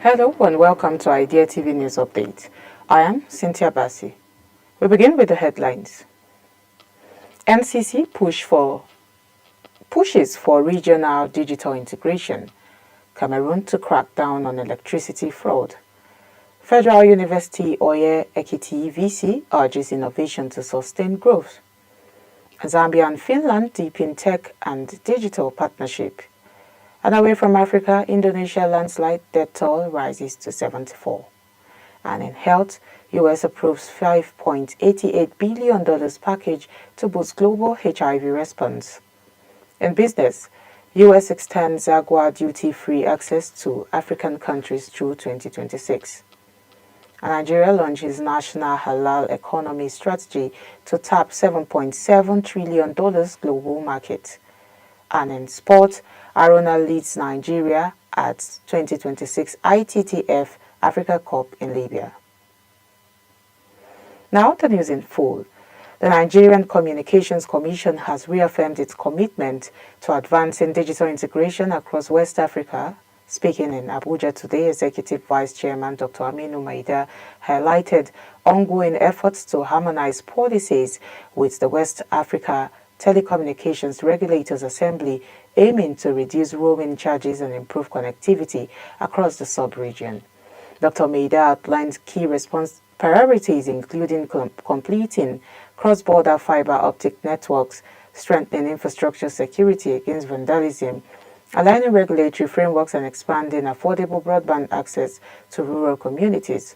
Hello and welcome to Idea TV News Update. I am Cynthia Bassi. We begin with the headlines. NCC pushes for regional digital integration. Cameroon to crack down on electricity fraud. Federal University Oye EKITI VC urges innovation to sustain growth. Zambia and Finland deepen tech and digital partnership. And away from Africa, Indonesia landslide death toll rises to 74. And in health, U.S. approves $5.88 billion package to boost global HIV response. In business, U.S. extends AGOA duty-free access to African countries through 2026. And Nigeria launches national halal economy strategy to tap $7.7 trillion global market. And in sport, ARUNA leads Nigeria at 2026 ITTF Africa Cup in Libya. Now the news in full. The Nigerian Communications Commission has reaffirmed its commitment to advancing digital integration across West Africa. Speaking in Abuja today, Executive Vice Chairman Dr. Aminu Maida highlighted ongoing efforts to harmonize policies with the West Africa Telecommunications Regulators Assembly, aiming to reduce roaming charges and improve connectivity across the sub-region. Dr. Maida outlined key response priorities, including completing cross-border fiber optic networks, strengthening infrastructure security against vandalism, aligning regulatory frameworks, and expanding affordable broadband access to rural communities.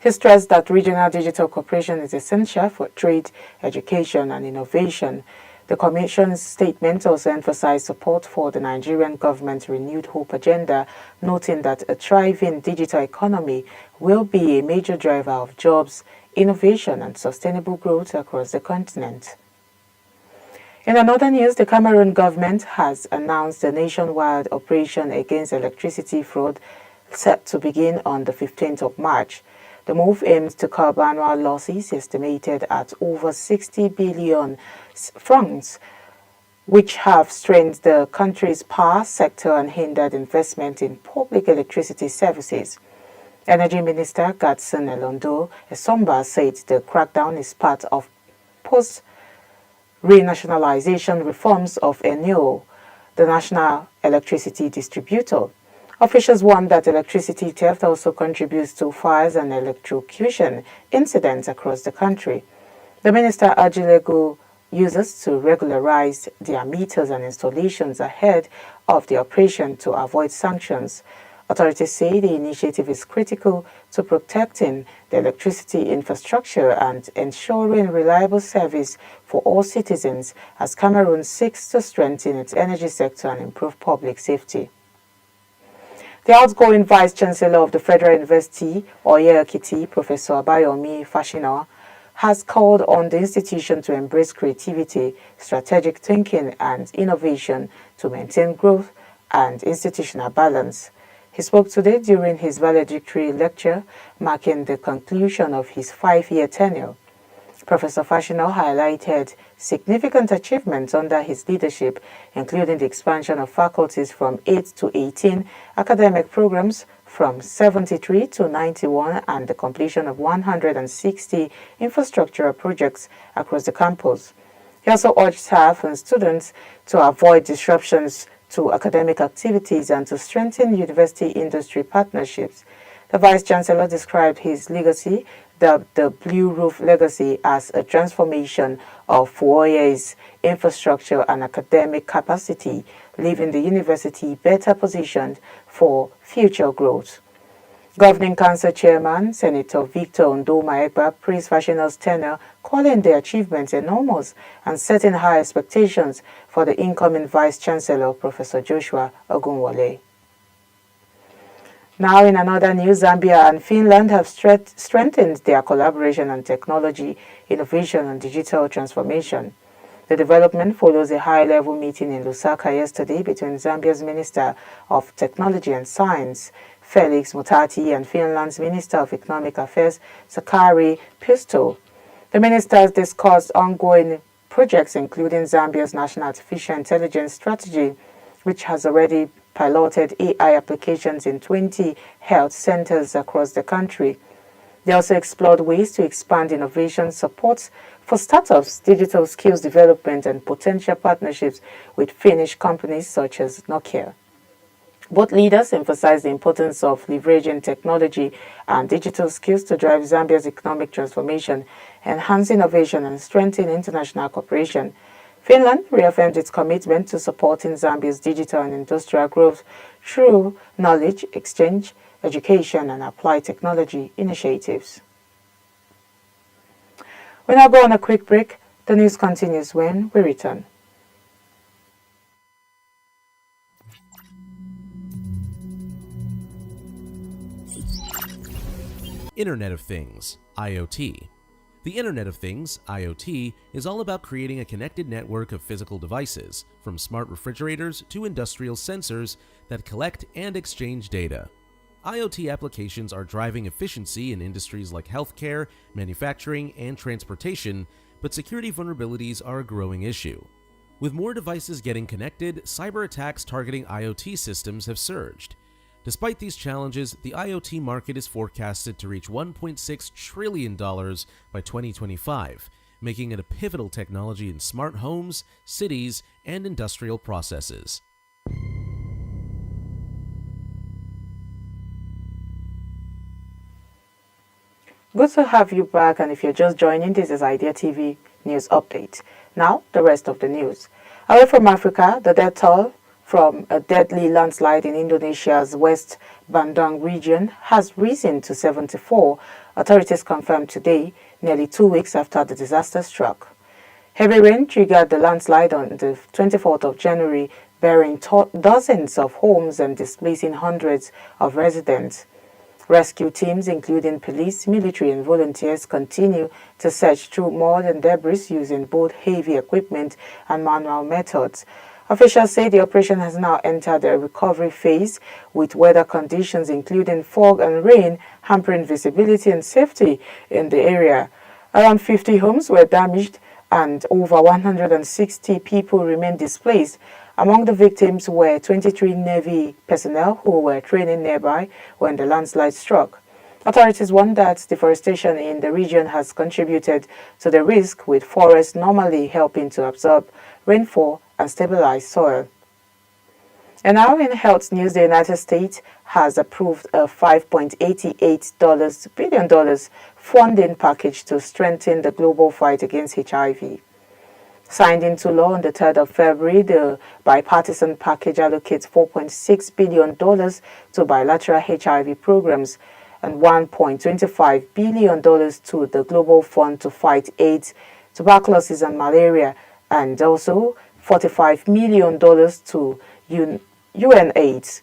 He stressed that regional digital cooperation is essential for trade, education, and innovation. The Commission's statement also emphasized support for the Nigerian government's Renewed Hope agenda, noting that a thriving digital economy will be a major driver of jobs, innovation, and sustainable growth across the continent. In another news, the Cameroon government has announced a nationwide operation against electricity fraud set to begin on the 15th of March. The move aims to curb annual losses estimated at over 60 billion francs, which have strained the country's power sector and hindered investment in public electricity services. Energy Minister Gadson Elondo Esomba said the crackdown is part of post-renationalization reforms of ENIO, the national electricity distributor. Officials warned that electricity theft also contributes to fires and electrocution incidents across the country. The minister urged Lego users to regularize their meters and installations ahead of the operation to avoid sanctions. Authorities say the initiative is critical to protecting the electricity infrastructure and ensuring reliable service for all citizens as Cameroon seeks to strengthen its energy sector and improve public safety. The outgoing Vice-Chancellor of the Federal University, Oye EKITI, Professor Abayomi Fashina, has called on the institution to embrace creativity, strategic thinking, and innovation to maintain growth and institutional balance. He spoke today during his valedictory lecture, marking the conclusion of his 5-year tenure. Professor Fashina highlighted significant achievements under his leadership, including the expansion of faculties from 8 to 18, academic programs from 73 to 91, and the completion of 160 infrastructural projects across the campus. He also urged staff and students to avoid disruptions to academic activities and to strengthen university-industry partnerships. The Vice-Chancellor described his legacy, the Blue Roof legacy, as a transformation of Oye's infrastructure and academic capacity, leaving the university better positioned for future growth. Governing Council Chairman Senator Victor Ndoma-Egba praised Fashina's tenure, calling the achievements enormous and setting high expectations for the incoming Vice-Chancellor, Professor Joshua Ogunwole. Now, in another news, Zambia and Finland have strengthened their collaboration on technology, innovation, and digital transformation. The development follows a high-level meeting in Lusaka yesterday between Zambia's Minister of Technology and Science, Felix Mutati, and Finland's Minister of Economic Affairs, Sakari Puisto. The ministers discussed ongoing projects including Zambia's National Artificial Intelligence Strategy, which has already piloted AI applications in 20 health centers across the country. They also explored ways to expand innovation support for startups, digital skills development, and potential partnerships with Finnish companies such as Nokia. Both leaders emphasized the importance of leveraging technology and digital skills to drive Zambia's economic transformation, enhance innovation, and strengthen international cooperation. Finland reaffirmed its commitment to supporting Zambia's digital and industrial growth through knowledge exchange, education, and applied technology initiatives. We now go on a quick break. The news continues when we return. Internet of Things, IoT. The Internet of Things, IoT, is all about creating a connected network of physical devices, from smart refrigerators to industrial sensors that collect and exchange data. IoT applications are driving efficiency in industries like healthcare, manufacturing, and transportation, but security vulnerabilities are a growing issue. With more devices getting connected, cyber attacks targeting IoT systems have surged. Despite these challenges, the IoT market is forecasted to reach $1.6 trillion by 2025, making it a pivotal technology in smart homes, cities, and industrial processes. Good to have you back, and if you're just joining, this is Idea TV News Update. Now, the rest of the news. Away from Africa, the death toll from a deadly landslide in Indonesia's West Bandung region has risen to 74, authorities confirmed today, nearly 2 weeks after the disaster struck. Heavy rain triggered the landslide on the 24th of January, burying dozens of homes and displacing hundreds of residents. Rescue teams, including police, military, and volunteers, continue to search through mud and debris using both heavy equipment and manual methods. Officials say the operation has now entered a recovery phase, with weather conditions including fog and rain hampering visibility and safety in the area. Around 50 homes were damaged and over 160 people remain displaced. Among the victims were 23 Navy personnel who were training nearby when the landslide struck. Authorities warn that deforestation in the region has contributed to the risk, with forests normally helping to absorb rainfall and stabilize soil. And now in health news, the United States has approved a $5.88 billion funding package to strengthen the global fight against HIV. Signed into law on the 3rd of February, the bipartisan package allocates $4.6 billion to bilateral HIV programs and $1.25 billion to the Global Fund to fight AIDS, tuberculosis, and malaria, and also $45 million to UNAIDS.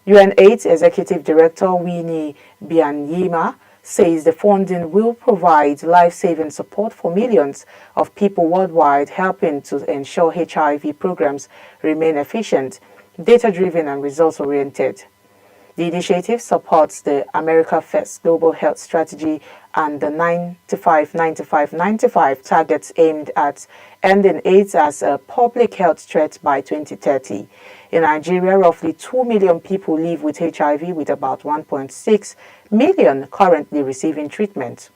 UNAIDS Executive Director Winnie Byanyima says the funding will provide life-saving support for millions of people worldwide, helping to ensure HIV programs remain efficient, data-driven, and results-oriented. The initiative supports the America First Global Health Strategy and the 95-95-95 targets aimed at ending AIDS as a public health threat by 2030. In Nigeria, roughly 2 million people live with HIV, with about 1.6 million currently receiving treatment.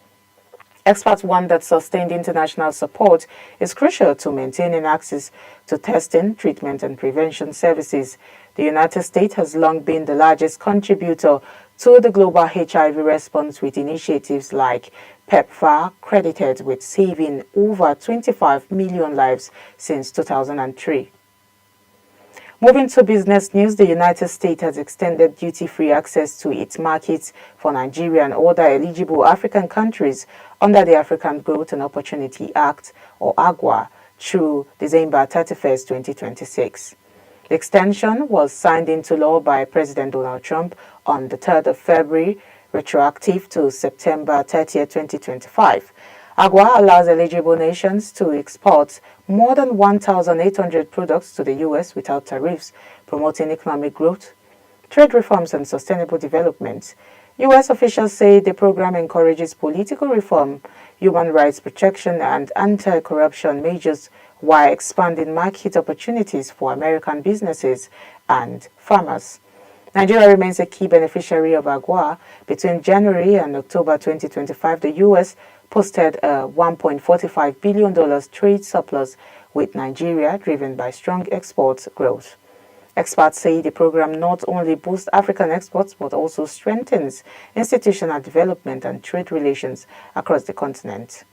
Experts warn that sustained international support is crucial to maintaining access to testing, treatment, and prevention services. The United States has long been the largest contributor to the global HIV response, with initiatives like PEPFAR credited with saving over 25 million lives since 2003. Moving to business news, the United States has extended duty-free access to its markets for Nigeria and other eligible African countries under the African Growth and Opportunity Act, or AGOA, through December 31st, 2026. The extension was signed into law by President Donald Trump on the 3rd of February, retroactive to September 30th, 2025. AGOA allows eligible nations to export more than 1,800 products to the U.S. without tariffs, promoting economic growth, trade reforms, and sustainable development. U.S. officials say the program encourages political reform, human rights protection, and anti-corruption measures while expanding market opportunities for American businesses and farmers. Nigeria remains a key beneficiary of AGOA. Between January and October 2025, the U.S. posted a $1.45 billion trade surplus with Nigeria, driven by strong export growth. Experts say the program not only boosts African exports but also strengthens institutional development and trade relations across the continent.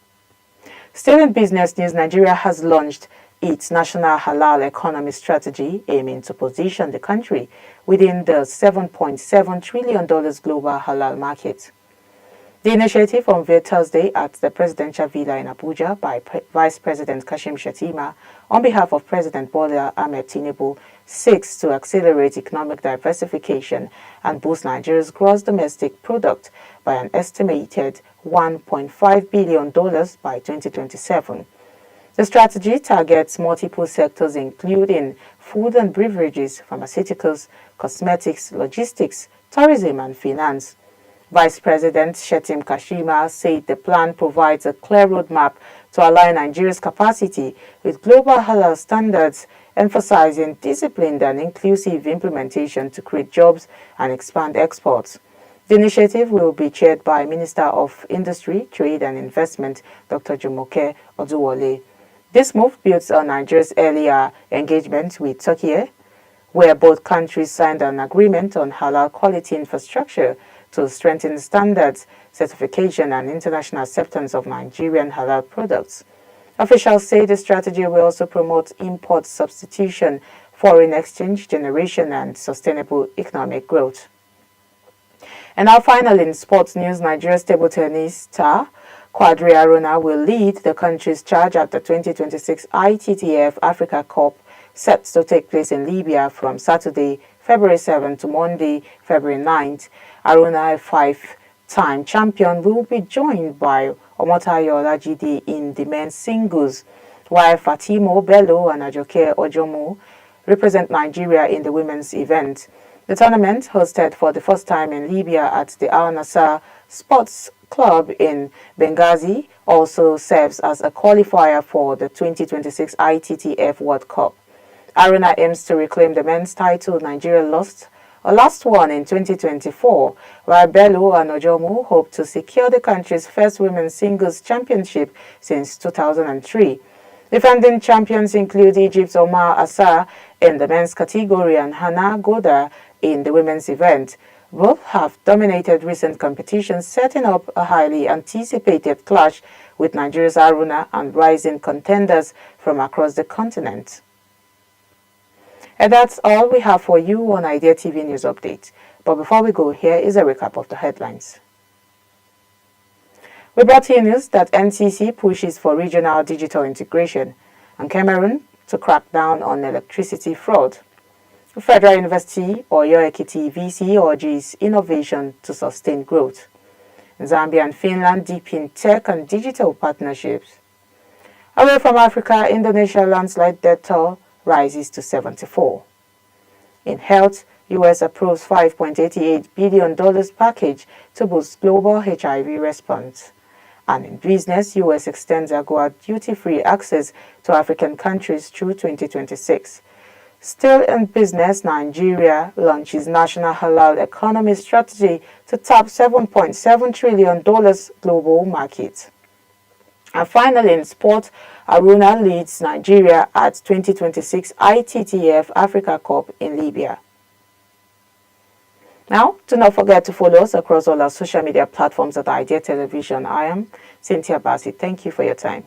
Still in business news, Nigeria has launched its national halal economy strategy, aiming to position the country within the $7.7 trillion global halal market. The initiative, unveiled Thursday at the Presidential Villa in Abuja by Vice President Kashim Shettima on behalf of President Bola Ahmed Tinubu, seeks to accelerate economic diversification and boost Nigeria's gross domestic product by an estimated $1.5 billion by 2027. The strategy targets multiple sectors including food and beverages, pharmaceuticals, cosmetics, logistics, tourism and finance. Vice President Shetim Kashima said the plan provides a clear roadmap to align Nigeria's capacity with global halal standards, emphasizing disciplined and inclusive implementation to create jobs and expand exports. The initiative will be chaired by Minister of Industry, Trade and Investment, Dr. Jumoke Oduwole. This move builds on Nigeria's earlier engagement with Turkey, where both countries signed an agreement on halal quality infrastructure to strengthen standards, certification and international acceptance of Nigerian halal products. Officials say the strategy will also promote import substitution, foreign exchange generation and sustainable economic growth. And now finally in sports news, Nigeria's table tennis star Quadri ARUNA will lead the country's charge at the 2026 ITTF Africa Cup set to take place in Libya from Saturday, February 7 to Monday, February 9th. ARUNA, a five-time champion, will be joined by Omotayo Olajide in the men's singles, while Fatimo Bello and Ajoke Ojomo represent Nigeria in the women's event. The tournament, hosted for the first time in Libya at the Al Nassr Sports Club in Benghazi, also serves as a qualifier for the 2026 ITTF World Cup. ARUNA aims to reclaim the men's title Nigeria lost, a last one in 2024, while Bello and Ojomo hope to secure the country's first women's singles championship since 2003. Defending champions include Egypt's Omar Assar in the men's category and Hannah Goda in the women's event. Both have dominated recent competitions, setting up a highly anticipated clash with Nigeria's ARUNA and rising contenders from across the continent. And that's all we have for you on Idea TV News Update. But before we go, here is a recap of the headlines. We brought you news that NCC pushes for regional digital integration and Cameroon to crack down on electricity fraud. Federal University or EKITI VC urges innovation to sustain growth. Zambia and Finland deepen tech and digital partnerships. Away from Africa, Indonesia landslide death toll rises to 74. In health, U.S. approves $5.88 billion package to boost global HIV response. And in business, U.S. extends AGOA duty-free access to African countries through 2026. Still in business, Nigeria launches national halal economy strategy to tap $7.7 trillion global market. And finally, in sport, ARUNA leads Nigeria at 2026 ITTF Africa Cup in Libya. Now, do not forget to follow us across all our social media platforms at Idea Television. I am Cynthia Bassi. Thank you for your time.